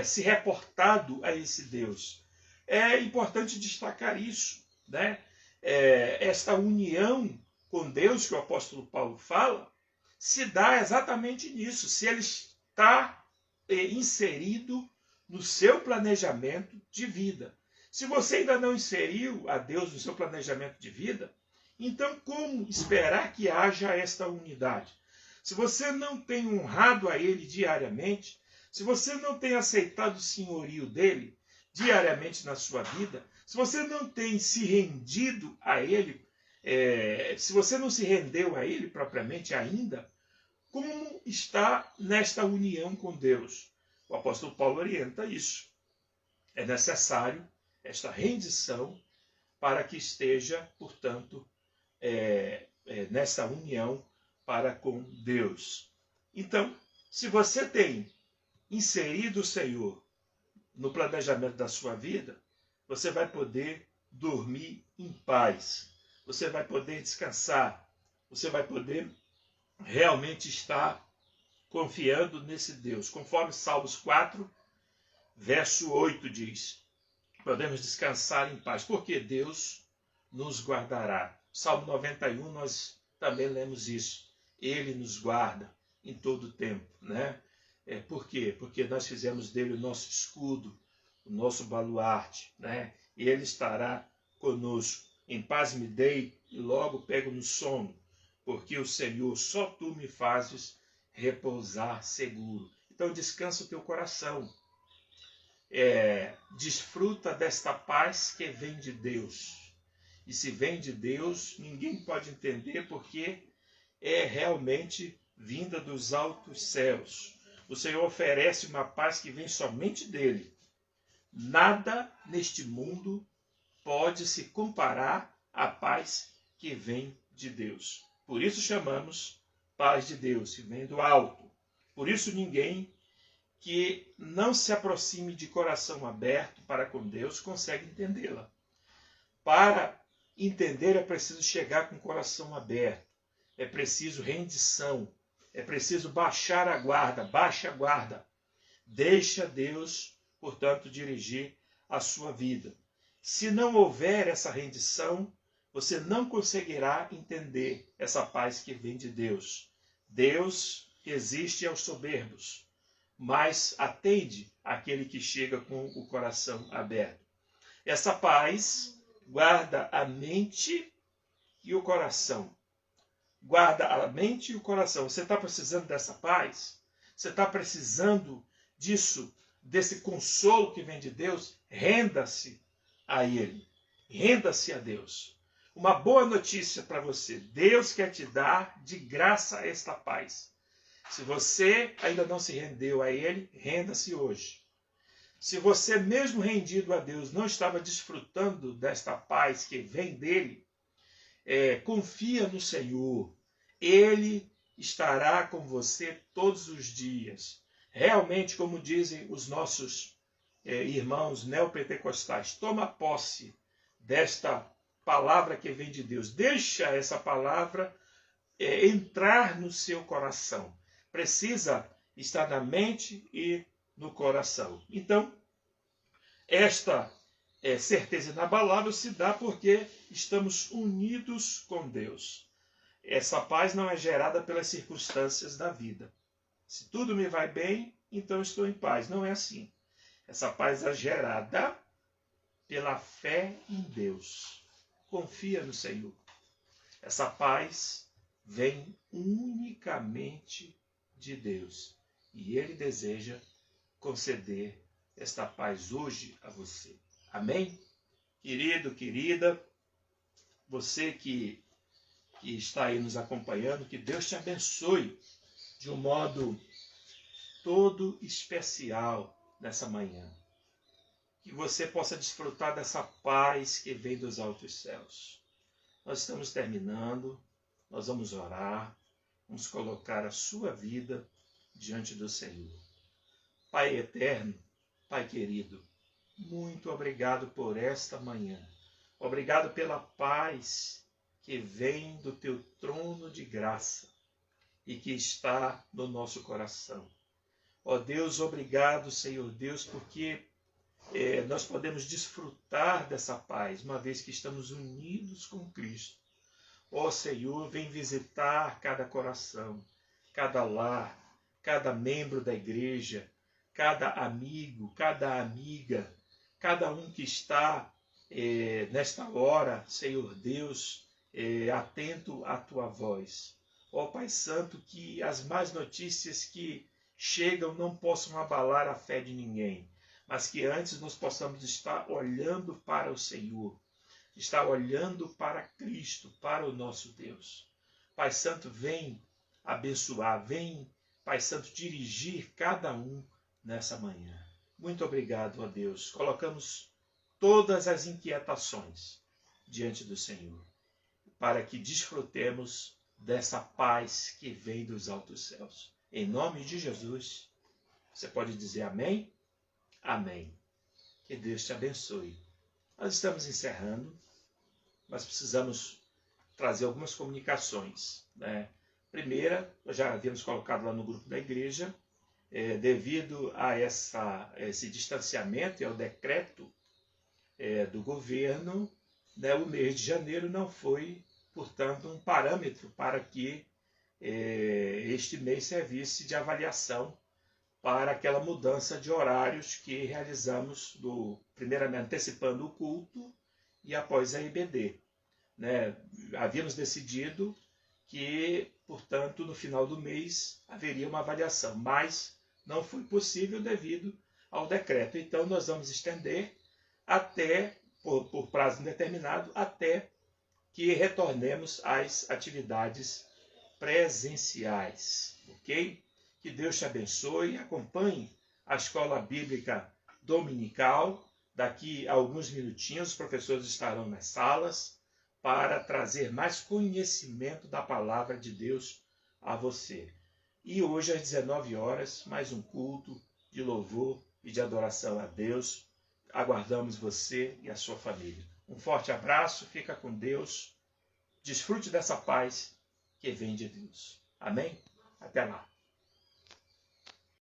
se reportado a esse Deus? É importante destacar isso, né? Esta união com Deus que o apóstolo Paulo fala, se dá exatamente nisso, se ele está inserido no seu planejamento de vida. Se você ainda não inseriu a Deus no seu planejamento de vida, então como esperar que haja esta unidade? Se você não tem honrado a Ele diariamente, se você não tem aceitado o senhorio dele diariamente na sua vida, se você não tem se rendido a Ele, se você não se rendeu a Ele propriamente ainda, como está nesta união com Deus? O apóstolo Paulo orienta isso. É necessário esta rendição para que esteja, portanto, nessa união para com Deus. Então, se você tem inserido o Senhor no planejamento da sua vida, você vai poder dormir em paz. Você vai poder descansar. Você vai poder realmente estar confiando nesse Deus. Conforme Salmos 4, verso 8 diz, podemos descansar em paz, porque Deus nos guardará. Salmo 91, nós também lemos isso. Ele nos guarda em todo o tempo, né? Por quê? Porque nós fizemos dele o nosso escudo, o nosso baluarte, né? E ele estará conosco. Em paz me dei e logo pego no sono, porque o Senhor, só tu me fazes repousar seguro. Então descansa o teu coração. Desfruta desta paz que vem de Deus. E se vem de Deus, ninguém pode entender, porque é realmente vinda dos altos céus. O Senhor oferece uma paz que vem somente dele. Nada neste mundo pode se comparar à paz que vem de Deus. Por isso chamamos paz de Deus, que vem do alto. Por isso, ninguém que não se aproxime de coração aberto para com Deus consegue entendê-la. Para entender é preciso chegar com o coração aberto, é preciso rendição, é preciso baixar a guarda, baixa a guarda. Deixa Deus, portanto, dirigir a sua vida. Se não houver essa rendição, você não conseguirá entender essa paz que vem de Deus. Deus resiste aos soberbos, mas atende àquele que chega com o coração aberto. Essa paz guarda a mente e o coração. Guarda a mente e o coração. Você está precisando dessa paz? Você está precisando disso, desse consolo que vem de Deus? Renda-se a Ele. Renda-se a Deus. Uma boa notícia para você. Deus quer te dar de graça esta paz. Se você ainda não se rendeu a Ele, renda-se hoje. Se você, mesmo rendido a Deus, não estava desfrutando desta paz que vem dele, confia no Senhor. Ele estará com você todos os dias. Realmente, como dizem os nossos irmãos neopentecostais, toma posse desta palavra que vem de Deus. Deixa essa palavra entrar no seu coração. Precisa estar na mente e no coração. Então, esta certeza inabalável se dá porque estamos unidos com Deus. Essa paz não é gerada pelas circunstâncias da vida. Se tudo me vai bem, então estou em paz. Não é assim. Essa paz é gerada pela fé em Deus. Confia no Senhor. Essa paz vem unicamente de Deus. E Ele deseja conceder esta paz hoje a você. Amém? Querido, querida, você que está aí nos acompanhando, que Deus te abençoe de um modo todo especial nessa manhã. Que você possa desfrutar dessa paz que vem dos altos céus. Nós estamos terminando, nós vamos orar, vamos colocar a sua vida diante do Senhor. Pai eterno, Pai querido, muito obrigado por esta manhã. Obrigado pela paz que vem do teu trono de graça e que está no nosso coração. Ó Deus, obrigado, Senhor Deus, porque nós podemos desfrutar dessa paz, uma vez que estamos unidos com Cristo. Ó Senhor, vem visitar cada coração, cada lar, cada membro da igreja, cada amigo, cada amiga, cada um que está nesta hora, Senhor Deus, atento à tua voz. Ó Pai Santo, que as más notícias que chegam não possam abalar a fé de ninguém, mas que antes nós possamos estar olhando para o Senhor, estar olhando para Cristo, para o nosso Deus. Pai Santo, vem abençoar, vem, Pai Santo, dirigir cada um nessa manhã. Muito obrigado, ó Deus. Colocamos todas as inquietações diante do Senhor, para que desfrutemos dessa paz que vem dos altos céus. Em nome de Jesus, você pode dizer amém? Amém. Que Deus te abençoe. Nós estamos encerrando, mas precisamos trazer algumas comunicações, né? Primeira, nós já havíamos colocado lá no grupo da igreja, devido a esse distanciamento e ao decreto do governo, né, o mês de janeiro não foi, portanto, um parâmetro para que este mês servisse de avaliação para aquela mudança de horários que realizamos, primeiramente antecipando o culto e após a IBD. Né? Havíamos decidido que, portanto, no final do mês haveria uma avaliação, mas não foi possível devido ao decreto. Então, nós vamos estender até, por prazo indeterminado, até que retornemos às atividades presenciais, ok? Que Deus te abençoe, acompanhe a Escola Bíblica Dominical. Daqui a alguns minutinhos os professores estarão nas salas para trazer mais conhecimento da Palavra de Deus a você. E hoje às 19 horas, mais um culto de louvor e de adoração a Deus. Aguardamos você e a sua família. Um forte abraço, fica com Deus. Desfrute dessa paz que vem de Deus. Amém? Até lá.